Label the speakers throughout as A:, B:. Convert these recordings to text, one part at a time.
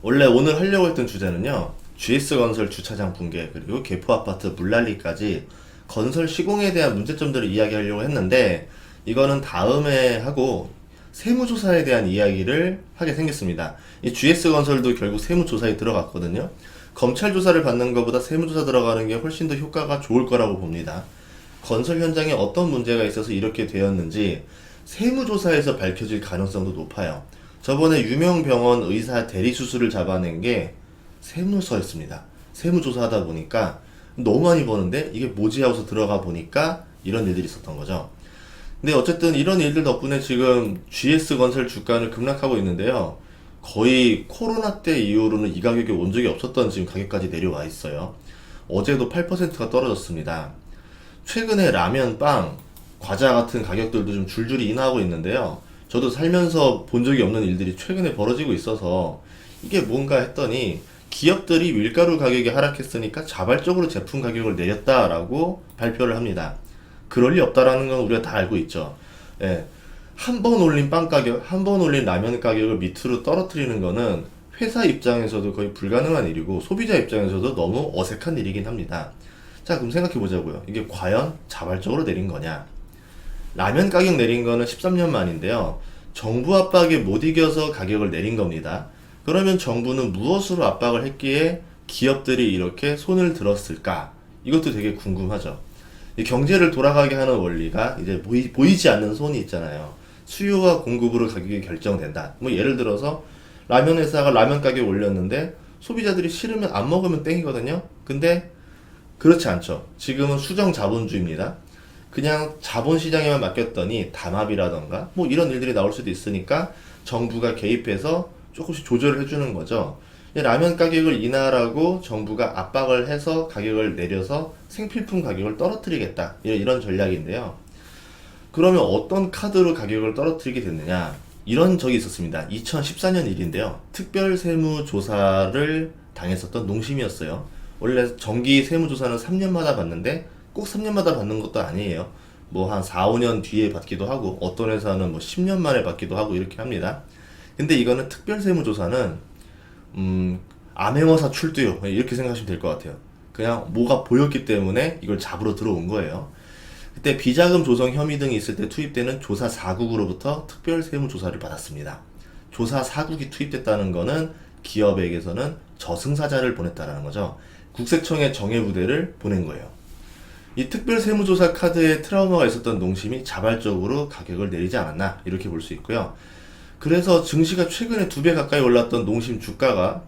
A: 원래 오늘 하려고 했던 주제는요, GS건설 주차장 붕괴, 그리고 개포아파트 물난리까지 건설 시공에 대한 문제점들을 이야기하려고 했는데, 이거는 다음에 하고 세무조사에 대한 이야기를 하게 생겼습니다. 이 GS건설도 결국 세무조사에 들어갔거든요. 검찰 조사를 받는 것보다 세무조사 들어가는 게 훨씬 더 효과가 좋을 거라고 봅니다. 건설 현장에 어떤 문제가 있어서 이렇게 되었는지 세무조사에서 밝혀질 가능성도 높아요. 저번에 유명 병원 의사 대리수술을 잡아낸 게 세무서였습니다. 세무조사하다 보니까 너무 많이 버는데 이게 뭐지 하고서 들어가 보니까 이런 일들이 있었던 거죠. 근데 어쨌든 이런 일들 덕분에 지금 GS건설 주가는 급락하고 있는데요. 거의 코로나 때 이후로는 이 가격이 온 적이 없었던 지금 가격까지 내려와 있어요. 어제도 8%가 떨어졌습니다. 최근에 라면, 빵, 과자 같은 가격들도 좀 줄줄이 인하하고 있는데요. 저도 살면서 본 적이 없는 일들이 최근에 벌어지고 있어서 이게 뭔가 했더니 기업들이 밀가루 가격이 하락했으니까 자발적으로 제품 가격을 내렸다라고 발표를 합니다. 그럴 리 없다라는 건 우리가 다 알고 있죠. 예. 한 번 올린 빵 가격, 한 번 올린 라면 가격을 밑으로 떨어뜨리는 거는 회사 입장에서도 거의 불가능한 일이고 소비자 입장에서도 너무 어색한 일이긴 합니다. 자, 그럼 생각해 보자고요. 이게 과연 자발적으로 내린 거냐? 라면 가격 내린 거는 13년 만인데요. 정부 압박에 못 이겨서 가격을 내린 겁니다. 그러면 정부는 무엇으로 압박을 했기에 기업들이 이렇게 손을 들었을까? 이것도 되게 궁금하죠. 이 경제를 돌아가게 하는 원리가 이제 보이지 않는 손이 있잖아요. 수요와 공급으로 가격이 결정된다. 뭐 예를 들어서 라면 회사가 라면 가격 올렸는데 소비자들이 싫으면 안 먹으면 땡이거든요. 근데 그렇지 않죠. 지금은 수정 자본주의입니다. 그냥 자본시장에만 맡겼더니 담합이라던가 뭐 이런 일들이 나올 수도 있으니까 정부가 개입해서 조금씩 조절을 해주는 거죠. 라면 가격을 인하라고 정부가 압박을 해서 가격을 내려서 생필품 가격을 떨어뜨리겠다. 이런 전략인데요. 그러면 어떤 카드로 가격을 떨어뜨리게 됐느냐? 이런 적이 있었습니다. 2014년 일인데요. 특별 세무조사를 당했었던 농심이었어요. 원래 정기 세무조사는 3년마다 받는데 꼭 3년마다 받는 것도 아니에요. 뭐 한 4, 5년 뒤에 받기도 하고 어떤 회사는 뭐 10년 만에 받기도 하고 이렇게 합니다. 근데 이거는 특별 세무조사는 암행어사 출두요. 이렇게 생각하시면 될 것 같아요. 그냥 뭐가 보였기 때문에 이걸 잡으러 들어온 거예요. 그때 비자금 조성 혐의 등이 있을 때 투입되는 조사 4국으로부터 특별 세무조사를 받았습니다. 조사 4국이 투입됐다는 거는 기업에게서는 저승사자를 보냈다는 거죠. 국세청에 정예부대를 보낸 거예요. 이 특별 세무조사 카드에 트라우마가 있었던 농심이 자발적으로 가격을 내리지 않았나 이렇게 볼 수 있고요. 그래서 증시가 최근에 2배 가까이 올랐던 농심 주가가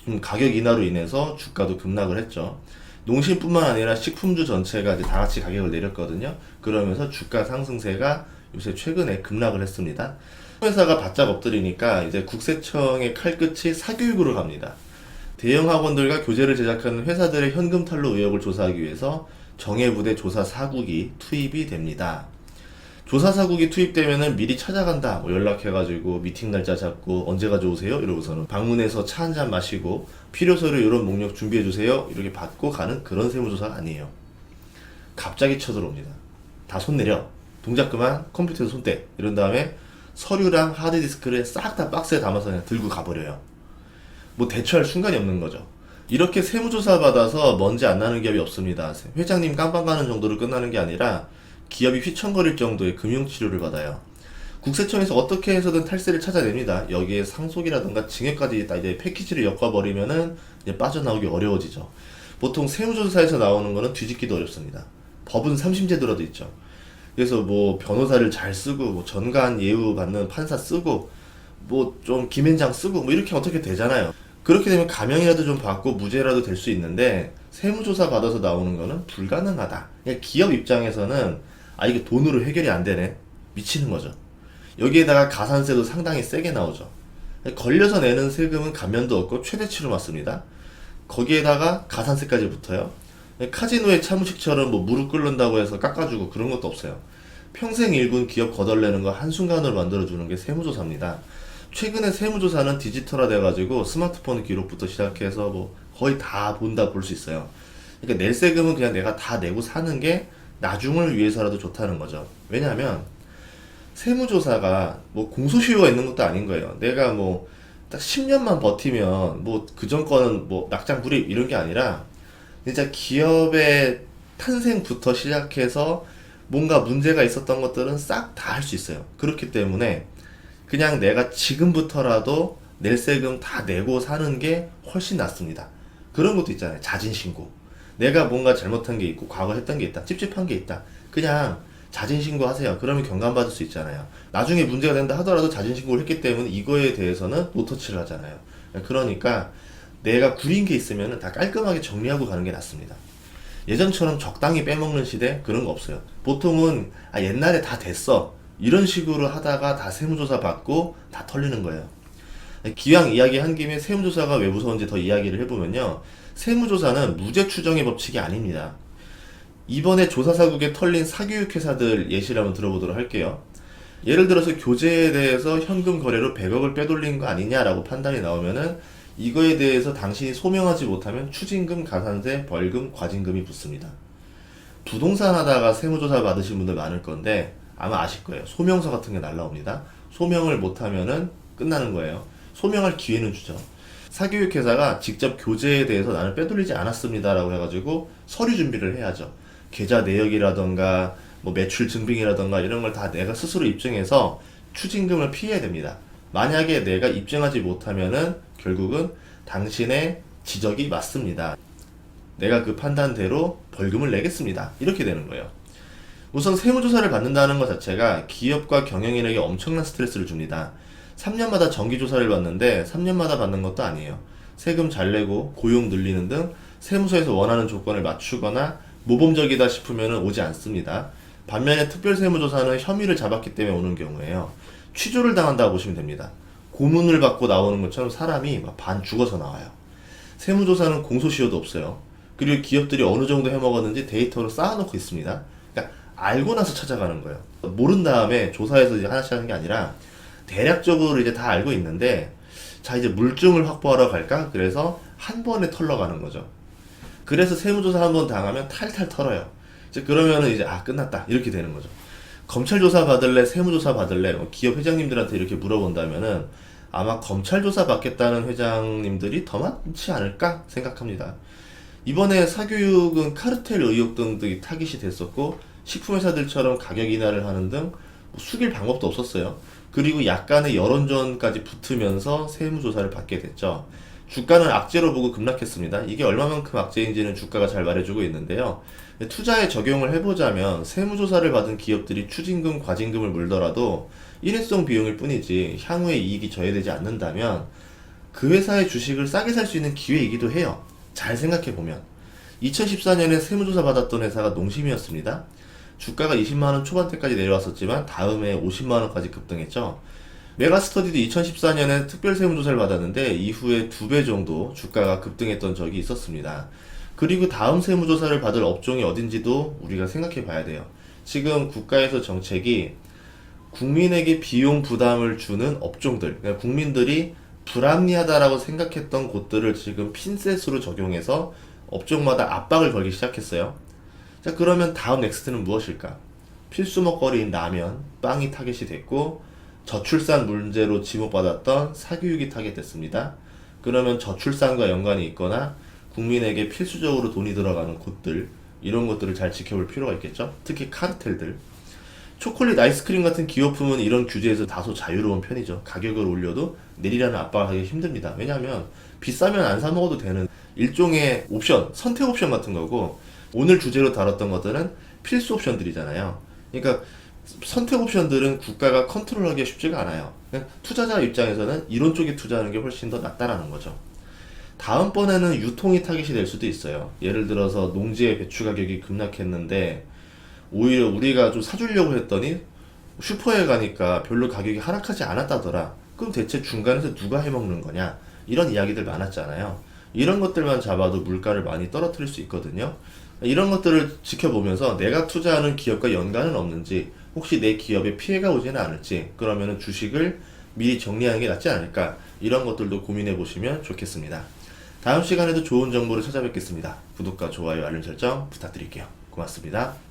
A: 좀 가격 인하로 인해서 주가도 급락을 했죠. 농심뿐만 아니라 식품주 전체가 이제 다 같이 가격을 내렸거든요. 그러면서 주가 상승세가 요새 최근에 급락을 했습니다. 회사가 바짝 엎드리니까 이제 국세청의 칼끝이 사교육으로 갑니다. 대형 학원들과 교재를 제작하는 회사들의 현금 탈루 의혹을 조사하기 위해서 정예부대 조사 4국이 투입이 됩니다. 조사 4국이 투입되면은 미리 찾아간다. 뭐 연락해가지고 미팅 날짜 잡고 언제 가져오세요? 이러고서는 방문해서 차 한 잔 마시고 필요 서류 이런 목록 준비해주세요. 이렇게 받고 가는 그런 세무조사가 아니에요. 갑자기 쳐들어옵니다. 다 손 내려. 동작 그만. 컴퓨터에서 손 떼. 이런 다음에 서류랑 하드디스크를 싹 다 박스에 담아서 그냥 들고 가버려요. 뭐 대처할 순간이 없는 거죠. 이렇게 세무조사 받아서 먼지 안 나는 기업이 없습니다. 회장님 깜빵 가는 정도로 끝나는 게 아니라 기업이 휘청거릴 정도의 금융치료를 받아요. 국세청에서 어떻게 해서든 탈세를 찾아냅니다. 여기에 상속이라든가 징역까지 다 이제 패키지를 엮어버리면은 이제 빠져나오기 어려워지죠. 보통 세무조사에서 나오는 거는 뒤집기도 어렵습니다. 법은 삼심제도라도 있죠. 그래서 뭐 변호사를 잘 쓰고 뭐 전관 예우 받는 판사 쓰고 뭐 좀 김앤장 쓰고 뭐 이렇게 어떻게 되잖아요. 그렇게 되면 감형이라도 좀 받고 무죄라도 될 수 있는데 세무조사 받아서 나오는 거는 불가능하다. 그냥 기업 입장에서는 아 이게 돈으로 해결이 안 되네. 미치는 거죠. 여기에다가 가산세도 상당히 세게 나오죠. 걸려서 내는 세금은 감면도 없고 최대치로 맞습니다. 거기에다가 가산세까지 붙어요. 카지노의 차무식처럼 뭐 무릎 꿇는다고 해서 깎아주고 그런 것도 없어요. 평생 일군 기업 거덜내는 거 한순간으로 만들어주는 게 세무조사입니다. 최근에 세무조사는 디지털화 돼가지고 스마트폰 기록부터 시작해서 뭐 거의 다 본다 볼 수 있어요. 그러니까 낼 세금은 그냥 내가 다 내고 사는 게 나중을 위해서라도 좋다는 거죠. 왜냐하면 세무조사가 뭐 공소시효가 있는 것도 아닌 거예요. 내가 뭐 딱 10년만 버티면 뭐 그전 거는 뭐 낙장 불입 이런 게 아니라 진짜 기업의 탄생부터 시작해서 뭔가 문제가 있었던 것들은 싹 다 할 수 있어요. 그렇기 때문에 그냥 내가 지금부터라도 낼 세금 다 내고 사는 게 훨씬 낫습니다. 그런 것도 있잖아요. 자진신고. 내가 뭔가 잘못한 게 있고 과거 했던 게 있다. 찝찝한 게 있다. 그냥 자진신고 하세요. 그러면 경감받을 수 있잖아요. 나중에 문제가 된다 하더라도 자진신고를 했기 때문에 이거에 대해서는 노터치를 하잖아요. 그러니까 내가 구린 게 있으면 다 깔끔하게 정리하고 가는 게 낫습니다. 예전처럼 적당히 빼먹는 시대 그런 거 없어요. 보통은 옛날에 다 됐어 이런 식으로 하다가 다 세무조사 받고 다 털리는 거예요. 기왕 이야기한 김에 세무조사가 왜 무서운지 더 이야기를 해보면요, 세무조사는 무죄 추정의 법칙이 아닙니다. 이번에 조사사국에 털린 사교육 회사들 예시를 한번 들어보도록 할게요. 예를 들어서 교재에 대해서 현금 거래로 100억을 빼돌린 거 아니냐라고 판단이 나오면은 이거에 대해서 당신이 소명하지 못하면 추징금, 가산세, 벌금, 과징금이 붙습니다. 부동산 하다가 세무조사 받으신 분들 많을 건데 아마 아실 거예요. 소명서 같은 게 날라옵니다. 소명을 못하면은 끝나는 거예요. 소명할 기회는 주죠. 사교육 회사가 직접 교재에 대해서 나는 빼돌리지 않았습니다라고 해가지고 서류 준비를 해야죠. 계좌 내역이라던가 뭐 매출 증빙이라던가 이런 걸 다 내가 스스로 입증해서 추징금을 피해야 됩니다. 만약에 내가 입증하지 못하면은 결국은 당신의 지적이 맞습니다. 내가 그 판단대로 벌금을 내겠습니다. 이렇게 되는 거예요. 우선 세무조사를 받는다는 것 자체가 기업과 경영인에게 엄청난 스트레스를 줍니다. 3년마다 정기조사를 받는데 3년마다 받는 것도 아니에요. 세금 잘 내고 고용 늘리는 등 세무서에서 원하는 조건을 맞추거나 모범적이다 싶으면 오지 않습니다. 반면에 특별세무조사는 혐의를 잡았기 때문에 오는 경우에요. 취조를 당한다고 보시면 됩니다. 고문을 받고 나오는 것처럼 사람이 막 반 죽어서 나와요. 세무조사는 공소시효도 없어요. 그리고 기업들이 어느 정도 해먹었는지 데이터로 쌓아놓고 있습니다. 그러니까 알고 나서 찾아가는 거예요. 모른 다음에 조사해서 이제 하나씩 하는 게 아니라 대략적으로 이제 다 알고 있는데, 자 이제 물증을 확보하러 갈까? 그래서 한 번에 털러가는 거죠. 그래서 세무조사 한 번 당하면 탈탈 털어요. 이제 그러면은 이제 끝났다 이렇게 되는 거죠. 검찰 조사 받을래, 세무조사 받을래, 기업 회장님들한테 이렇게 물어본다면은 아마 검찰 조사 받겠다는 회장님들이 더 많지 않을까 생각합니다. 이번에 사교육은 카르텔 의혹 등등이 타깃이 됐었고, 식품회사들처럼 가격 인하를 하는 등 숙일 방법도 없었어요. 그리고 약간의 여론전까지 붙으면서 세무조사를 받게 됐죠. 주가는 악재로 보고 급락했습니다. 이게 얼마만큼 악재인지는 주가가 잘 말해주고 있는데요. 투자에 적용을 해보자면 세무조사를 받은 기업들이 추징금, 과징금을 물더라도 일회성 비용일 뿐이지 향후에 이익이 저해되지 않는다면 그 회사의 주식을 싸게 살 수 있는 기회이기도 해요. 잘 생각해보면 2014년에 세무조사 받았던 회사가 농심이었습니다. 주가가 20만원 초반대까지 내려왔었지만 다음에 50만원까지 급등했죠. 메가스터디도 2014년에 특별세무조사를 받았는데 이후에 2배 정도 주가가 급등했던 적이 있었습니다. 그리고 다음 세무조사를 받을 업종이 어딘지도 우리가 생각해 봐야 돼요. 지금 국가에서 정책이 국민에게 비용 부담을 주는 업종들, 그러니까 국민들이 불합리하다라고 생각했던 곳들을 지금 핀셋으로 적용해서 업종마다 압박을 걸기 시작했어요. 자, 그러면 다음 넥스트는 무엇일까? 필수 먹거리인 라면, 빵이 타겟이 됐고, 저출산 문제로 지목받았던 사교육이 타겟됐습니다. 그러면 저출산과 연관이 있거나 국민에게 필수적으로 돈이 들어가는 곳들, 이런 것들을 잘 지켜볼 필요가 있겠죠. 특히 카르텔들. 초콜릿, 아이스크림 같은 기호품은 이런 규제에서 다소 자유로운 편이죠. 가격을 올려도 내리라는 압박을 하기 힘듭니다. 왜냐하면 비싸면 안 사 먹어도 되는 일종의 옵션, 선택 옵션 같은 거고, 오늘 주제로 다뤘던 것들은 필수 옵션들이잖아요. 그러니까 선택 옵션들은 국가가 컨트롤하기가 쉽지가 않아요. 투자자 입장에서는 이런 쪽에 투자하는 게 훨씬 더 낫다라는 거죠. 다음번에는 유통이 타깃이 될 수도 있어요. 예를 들어서 농지의 배추 가격이 급락했는데 오히려 우리가 좀 사주려고 했더니 슈퍼에 가니까 별로 가격이 하락하지 않았다더라. 그럼 대체 중간에서 누가 해먹는 거냐? 이런 이야기들 많았잖아요. 이런 것들만 잡아도 물가를 많이 떨어뜨릴 수 있거든요. 이런 것들을 지켜보면서 내가 투자하는 기업과 연관은 없는지, 혹시 내 기업에 피해가 오지는 않을지, 그러면은 주식을 미리 정리하는 게 낫지 않을까, 이런 것들도 고민해 보시면 좋겠습니다. 다음 시간에도 좋은 정보를 찾아뵙겠습니다. 구독과 좋아요, 알림 설정 부탁드릴게요. 고맙습니다.